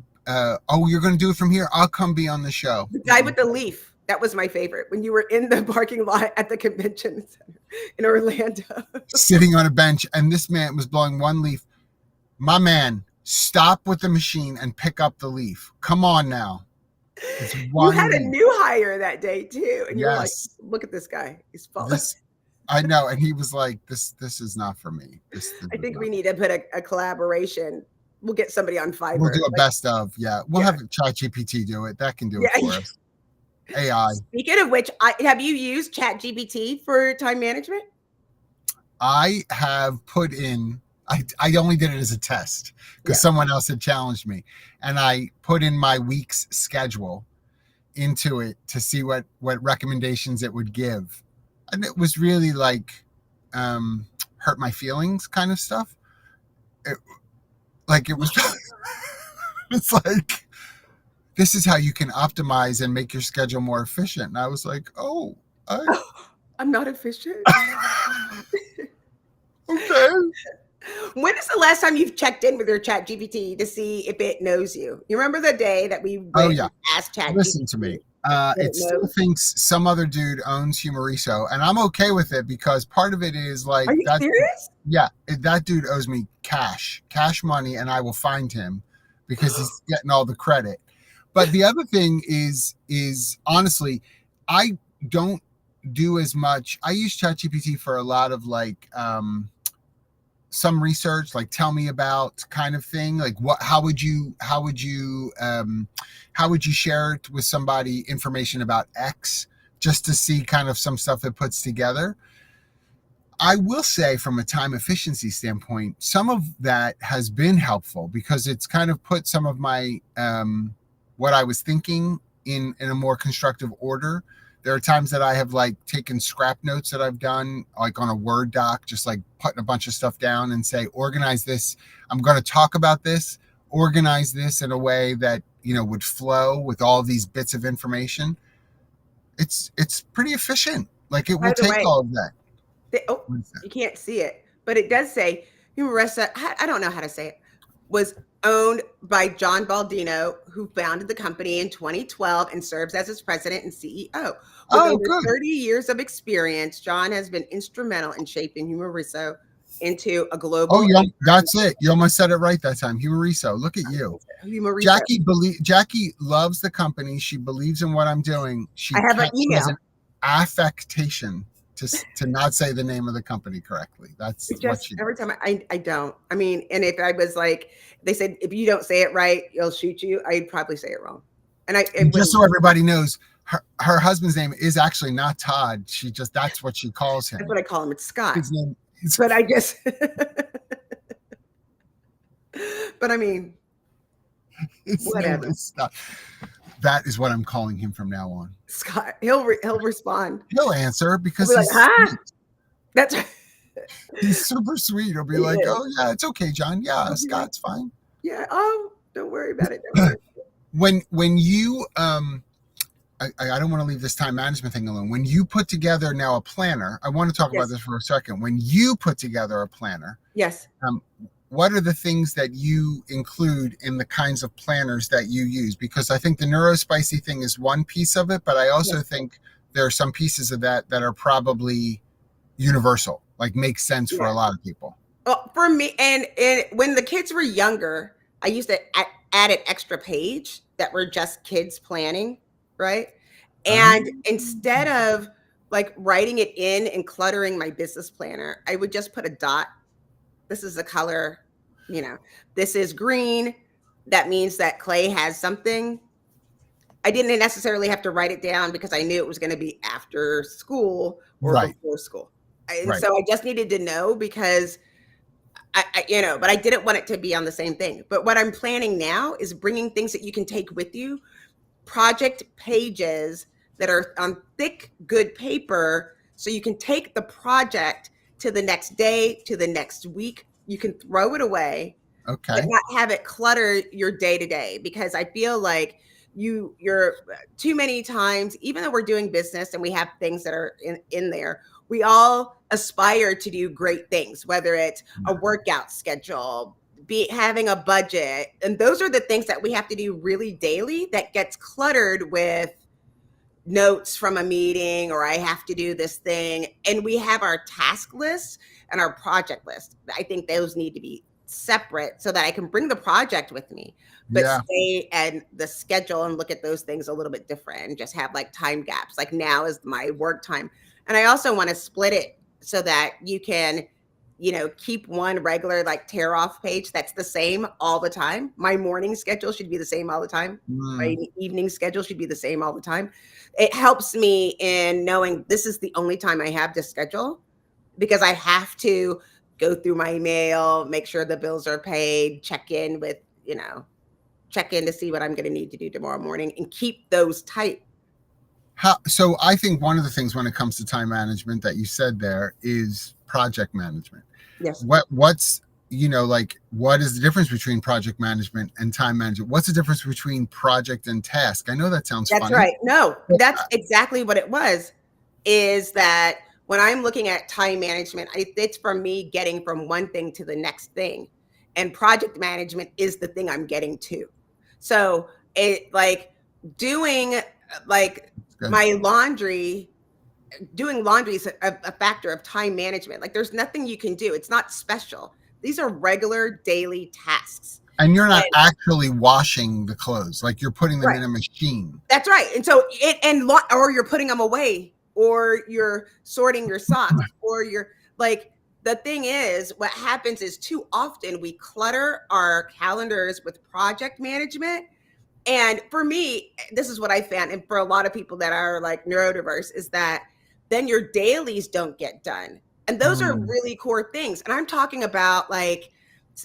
you're going to do it from here? I'll come be on the show.
The guy with the leaf. That was my favorite. When you were in the parking lot at the convention center in Orlando.
Sitting on a bench. And this man was blowing one leaf. My man, stop with the machine and pick up the leaf. Come on now.
You had a new hire that day too. And you're like, look at this guy. He's falling.
I know. And he was like, this is not for me.
I think we need to put a collaboration. We'll get somebody on Fiverr.
We'll do a best of. Yeah. We'll have ChatGPT do it. That can do it for us. AI.
Speaking of which, have you used ChatGPT for time management?
I have put in, I only did it as a test because someone else had challenged me, and I put in my week's schedule into it to see what recommendations it would give. And it was really like hurt my feelings kind of stuff. It was it's like, this is how you can optimize and make your schedule more efficient. And I was like,
I'm not efficient.
Okay.
When is the last time you've checked in with your ChatGPT to see if it knows you? You remember the day that we asked ChatGPT?
Listen to me. It still thinks some other dude owns Humoriso, and I'm okay with it because part of it is like,
are you serious?
Yeah, that dude owes me cash money, and I will find him because he's getting all the credit. But the other thing is honestly, I don't do as much. I use ChatGPT for a lot of like some research, like tell me about kind of thing. Like how would you share it with somebody information about X, just to see kind of some stuff it puts together. I will say from a time efficiency standpoint, some of that has been helpful because it's kind of put some of my what I was thinking in a more constructive order. There are times that I have like taken scrap notes that I've done like on a Word doc, just like putting a bunch of stuff down and say, organize this. I'm going to talk about this, organize this in a way that, would flow with all these bits of information. It's pretty efficient. Like it will take all of that.
You can't see it, but it does say Humorista, I don't know how to say it, was owned by John Baldino, who founded the company in 2012 and serves as its president and CEO. With over 30 years of experience, John has been instrumental in shaping Humoriso into a global.
Oh, yeah, that's it. You almost said it right that time. Humoriso. Look at you. Jackie loves the company. She believes in what I'm doing.
I have an email.
affectation to not say the name of the company correctly. That's
It
what
just
she
every
does.
time I don't. I mean, and if I was like, they said if you don't say it right, you'll shoot you. I'd probably say it wrong, and it
And just
wouldn't.
so everybody knows, her husband's name is actually not Todd. She just that's what she calls
That's
him.
what I call him. It's Scott,
His name is
but I just. But I mean,
his name
whatever.
is Scott. That is what I'm calling him from now on.
Scott, he'll respond.
He'll answer
He'll
because
be like,
he's
"Huh?"
sweet.
That's
He's super sweet. He'll be
he
like,
is.
"Oh yeah, it's okay, John. Yeah,
He'll be like,
Scott's fine."
"Yeah, oh, don't worry about it. Don't worry."
When you I don't want to leave this time management thing alone. When you put together now a planner, I want to talk about
Yes,
this for a second. When you put together a planner,
yes.
um, what are the things that you include in the kinds of planners that you use? Because I think the neurospicy thing is one piece of it, but I also
Yes.
think there are some pieces of that that are probably universal, like make sense for a
Yeah.
lot of people.
Well, for me, and when the kids were younger, I used to add an extra page that were just kids planning, right? And
Um,
instead of like writing it in and cluttering my business planner, I would just put a dot. This is the color, you know, this is green. That means that Clay has something. I didn't necessarily have to write it down because I knew it was going to be after school or
right,
before school. And
right.
so I just needed to know because but I didn't want it to be on the same thing. But what I'm planning now is bringing things that you can take with you, project pages that are on thick, good paper. So you can take the project to the next day, to the next week. You can throw it away, but
Okay.
not have it clutter your day to day because I feel like you're too many times, even though we're doing business and we have things that are in there, we all aspire to do great things, whether it's a workout schedule, be having a budget. And those are the things that we have to do really daily that gets cluttered with notes from a meeting or I have to do this thing. And we have our task list and our project list. I think those need to be separate so that I can bring the project with me, but
Yeah.
stay and the schedule and look at those things a little bit different and just have like time gaps. Like now is my work time. And I also want to split it so that you can, keep one regular like tear off page that's the same all the time. My morning schedule should be the same all the time. My
Mm.
evening schedule should be the same all the time. It helps me in knowing this is the only time I have to schedule because I have to go through my mail, make sure the bills are paid, check in to see what I'm going to need to do tomorrow morning and keep those tight.
So I think one of the things when it comes to time management that you said there is project management.
Yes.
What's like what is the difference between project management and time management? What's the difference between project and task? I know that sounds
That's
funny.
right. No,
But,
that's exactly what it was, is that when I'm looking at time management, it's from me getting from one thing to the next thing. And project management is the thing I'm getting to. So it like doing like my laundry, doing laundry is a factor of time management. Like there's nothing you can do. It's not special. These are regular daily tasks.
and you're not
And
actually washing the clothes, like you're putting them
right.
in a machine.
That's right. And so or you're putting them away or you're sorting your socks or you're like, the thing is, what happens is too often we clutter our calendars with project management. And for me, this is what I found. And for a lot of people that are like neurodiverse is that then your dailies don't get done. And those are
Mm.
really core things. And I'm talking about like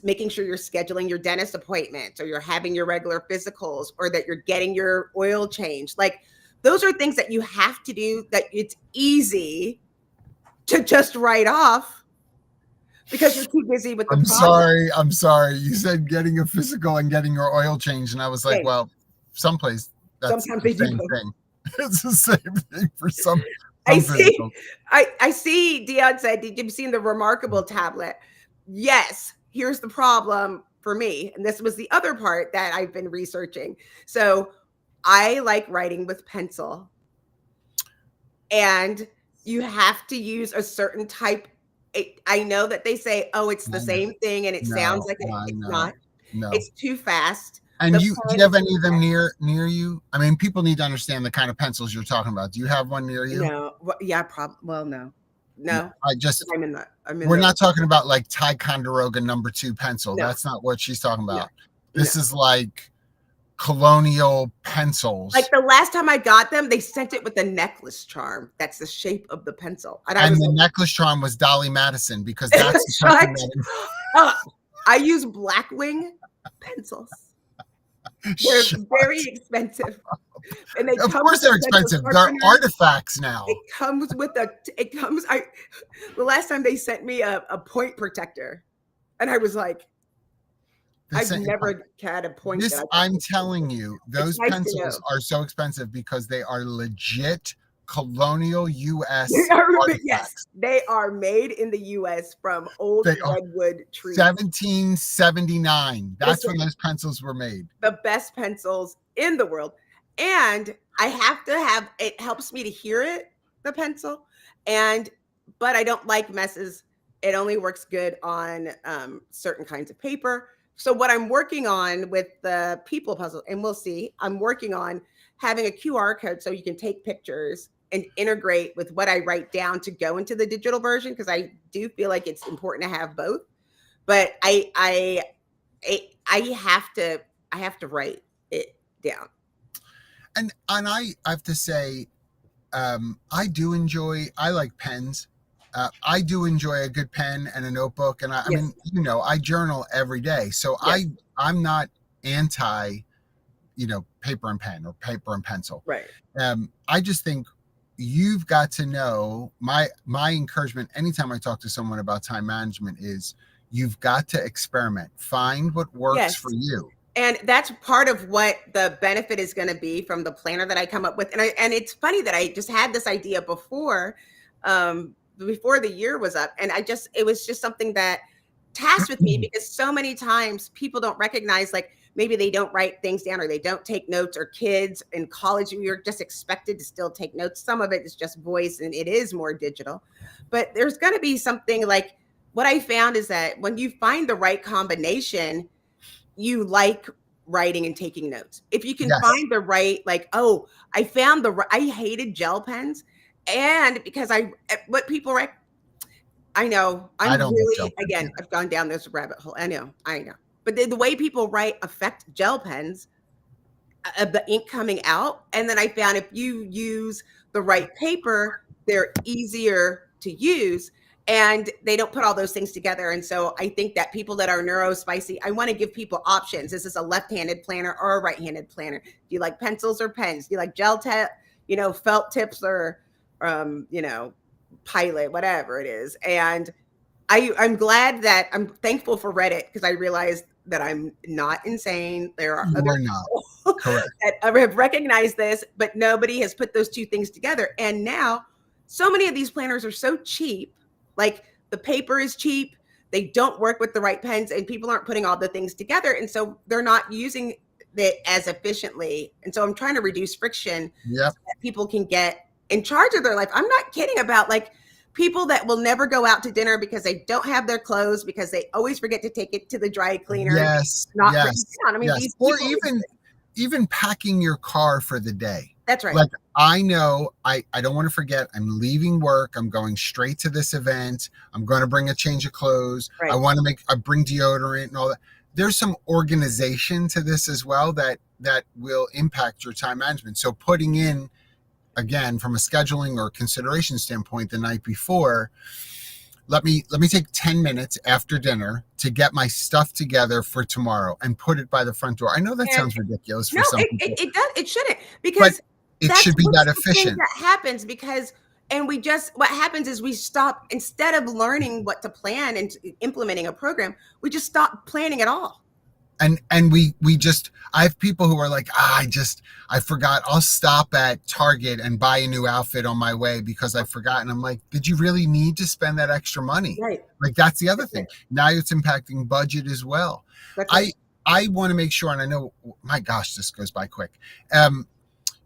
making sure you're scheduling your dentist appointments or you're having your regular physicals or that you're getting your oil changed. Like those are things that you have to do that it's easy to just write off because you're too busy with the
I'm
project.
sorry. I'm sorry. You said getting a physical and getting your oil changed, and I was like,
Thing.
well, someplace that's
Sometimes
the
they do
same
both.
thing. It's the same thing for some
I see.
physicals.
I see. Dion said, "Did you see the remarkable tablet?" Yes. Here's the problem for me, and this was the other part that I've been researching. So I like writing with pencil, and you have to use a certain type. I know that they say, "Oh, it's the
I know.
same thing," and it sounds
No,
like
I
it's
know.
not.
No.
It's too fast.
And
The
do you
pen,
have any of them near you? I mean, people need to understand the kind of pencils you're talking about. Do you have one near you?
no, well, yeah, probably. Well, no,
No,
no.
I just,
I'm in
we're
the
not talking about like Ticonderoga #2 pencil.
no,
That's not what she's talking
no,
about.
no.
This is like colonial
Like
pencils.
the last time I got them, they sent it with a necklace charm. That's the shape of the pencil, and I
And
was
the
like,
necklace charm was Dolly Madison because that's the person
"Shut
that
up!" I use Blackwing pencils. They're very expensive, and they
of
come
course
with a
they're
pencil
expensive. They're
sharpener.
artifacts now.
It comes with a. It comes. I the last time they sent me a point protector, and I was like, I've never had a point that
This,
I thought
I'm
was
telling
expensive.
you,
It's
those
nice to
pencils
know.
are so expensive because they are legit colonial
They
US
are, yes,
artifacts.
they are made in the U.S. from old
They are
redwood trees.
1779. That's when
Listen,
those pencils were made.
the best pencils in the world. And I have to have it helps me to hear it, the pencil. And but I don't like messes. It only works good on certain kinds of paper. So what I'm working on with the people puzzle, and we'll see, I'm working on having a QR code so you can take pictures and integrate with what I write down to go into the digital version because I do feel like it's important to have both. But I have to write it down.
And I have to say, I like pens. I do enjoy a good pen and a notebook. And I
Yes,
mean, I journal every day. So
yes,
I'm not anti, paper and pen or paper and pencil.
right.
I just think you've got to know my encouragement anytime I talk to someone about time management is you've got to experiment, find what works
Yes.
for you.
And that's part of what the benefit is going to be from the planner that I come up with. And it's funny that I just had this idea before the year was up. And it was just something that tasked with me because so many times people don't recognize, like maybe they don't write things down or they don't take notes, or kids in college, you're just expected to still take notes. Some of it is just voice and it is more digital, but there's going to be something like what I found is that when you find the right combination, you like writing and taking notes. If you can
Yes,
find the right, like, oh, I hated gel pens. And because what people write, I know
I
I'm
don't like gel
really,
pens
again,
either.
I've gone down this rabbit hole. I know. But the way people write affect gel pens, the ink coming out. And then I found if you use the right paper, they're easier to use and they don't put all those things together. And so I think that people that are neurospicy, I want to give people options. Is this a left-handed planner or a right-handed planner? Do you like pencils or pens? Do you like gel tip, felt tips or, pilot, whatever it is. And I'm thankful for Reddit because I realized that I'm not insane. There are
You
other
are not
people
correct.
that have recognized this, but nobody has put those two things together. And now so many of these planners are so cheap. Like the paper is cheap. They don't work with the right pens and people aren't putting all the things together. And so they're not using it as efficiently. And so I'm trying to reduce friction
Yep.
so that people can get in charge of their life. I'm not kidding about like people that will never go out to dinner because they don't have their clothes because they always forget to take it to the dry cleaner.
Yes.
Not written
Yes.
down. I mean,
Yes.
these
Or
people.
even packing your car for the day.
That's right.
Like I know I don't want to forget I'm leaving work. I'm going straight to this event. I'm going to bring a change of clothes.
Right.
I bring deodorant and all that. There's some organization to this as well that will impact your time management. So putting in, again, from a scheduling or consideration standpoint, the night before, let me take 10 minutes after dinner to get my stuff together for tomorrow and put it by the front door. I know that sounds ridiculous for some people.
It does. It shouldn't,
But
because
it
that's
should be
what's
that
the thing
efficient.
that happens because, and what happens is we stop, instead of learning what to plan and implementing a program, we just stop planning at all.
And we just, I have people who are like, I forgot, I'll stop at Target and buy a new outfit on my way because I forgot. And I'm like, did you really need to spend that extra money?
Right.
Like that's the other
That's
thing.
it.
Now it's impacting budget as well.
That's right.
I want to make sure, and I know, my gosh, this goes by quick.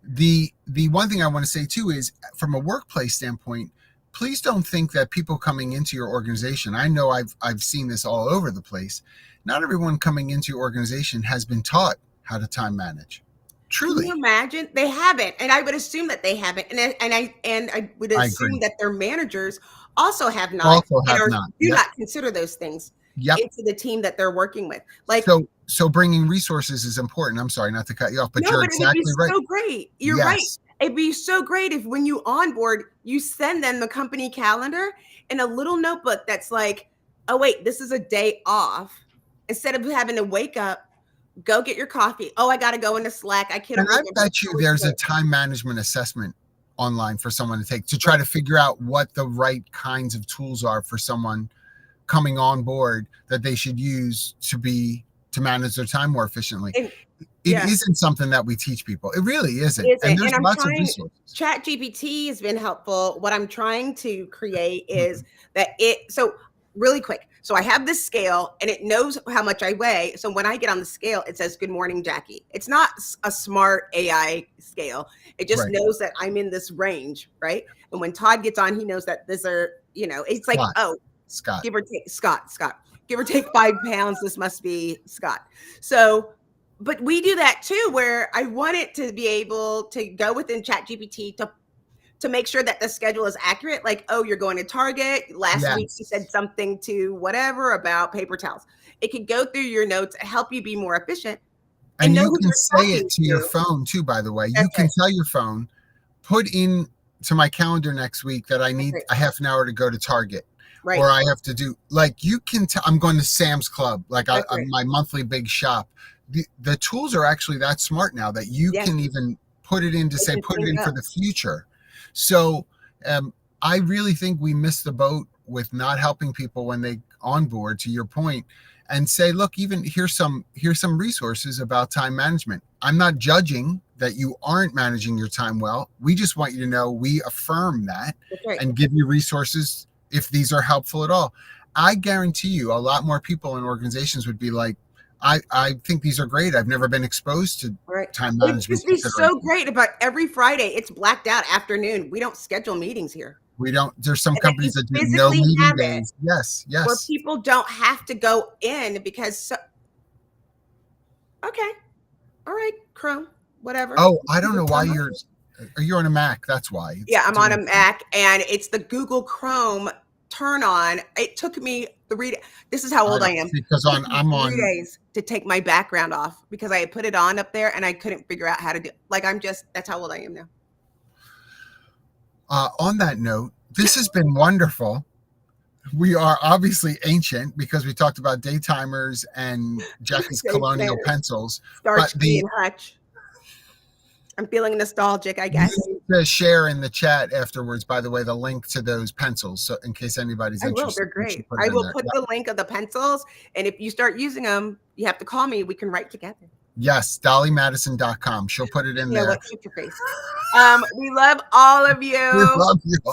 The one thing I want to say too is from a workplace standpoint, please don't think that people coming into your organization, I know I've seen this all over the place. Not everyone coming into your organization has been taught how to time manage.
Can you
Truly,
imagine? They haven't, and I would assume that they haven't, and I would
I
assume
agree.
that their managers also have not,
Also
and
have
are
not.
do
Yep.
not consider those things
Yep.
into the team that they're working with. Like,
So bringing resources is important. I'm sorry not to cut you off, but
no,
you're
but it would be
exactly right.
so great. You're right.
Yes.
It'd be so great if when you onboard, you send them the company calendar and a little notebook that's like, oh wait, this is a day off. Instead of having to wake up, go get your coffee. Oh, I got to go into Slack. I can't
And I
remember
bet you there's a time management assessment online for someone to take to try to figure out what the right kinds of tools are for someone coming on board that they should use to manage their time more efficiently.
And,
It
yeah.
isn't something that we teach people. It really isn't.
Is
And
it?
there's
And I'm
lots of
trying.
resources.
Chat GPT has been helpful. What I'm trying to create is
Mhm.
that so really quick. So I have this scale and it knows how much I weigh. So when I get on the scale, it says, "Good morning, Jackie." It's not a smart AI scale. It just
Right.
knows that I'm in this range, right? And when Todd gets on, he knows that these are, it's like, oh,
Scott.
give or take Scott, give or take 5 pounds. This must be Scott. So, but we do that too, where I want it to be able to go within Chat GPT to make sure that the schedule is accurate. Like, oh, you're going to Target. Last week you said something to whatever about paper towels. It could go through your notes, help you be more efficient.
And
know
you
who
can
you're
say
talking
it to your phone too, by the way. You
That's
can
right.
tell your phone, put in to my calendar next week that I need
right.
a half an hour to go to Target.
Right.
Or I have to do, like, you can I'm going to Sam's Club, like
That's right.
my monthly big shop. The tools are actually that smart now that you
Yes.
can even put it in to
It
say,
can
put it
sync
in for
up.
the future. So I really think we missed the boat with not helping people when they onboard, to your point, and say, look, even here's some resources about time management. I'm not judging that you aren't managing your time well. We just want you to know we affirm that
That's right.
and give you resources if these are helpful at all. I guarantee you a lot more people in organizations would be like, I think these are great. I've never been exposed to
Right.
time
It'd
management
just be so
considerations.
great about every Friday. It's blacked out afternoon. We don't schedule meetings here.
We don't, there's some
And that you
companies that do no
physically
meeting
have it,
days. Yes,
where
yes.
people don't have to go in because okay. All right, Chrome, whatever.
Oh, I don't know why you're on a Mac. That's why.
Yeah, I'm on a Mac and it's the Google Chrome turn on. It took me this is how old I am.
Because
It took me
I'm
3
on.
days to take my background off because I had put it on up there and I couldn't figure out how to do. Like that's how old I am now.
On that note, this has been wonderful. We are obviously ancient because we talked about day timers and Jackie's colonial pencils.
Starsky and Hutch. I'm feeling nostalgic, I guess.
You need to share in the chat afterwards, by the way, the link to those pencils. So in case anybody's interested.
I will. They're great. I will put the link of the pencils. And if you start using them, you have to call me. We can write together.
Yes, DollyMadison.com. She'll put it in there.
What's your face? We love all of you.
We love you all.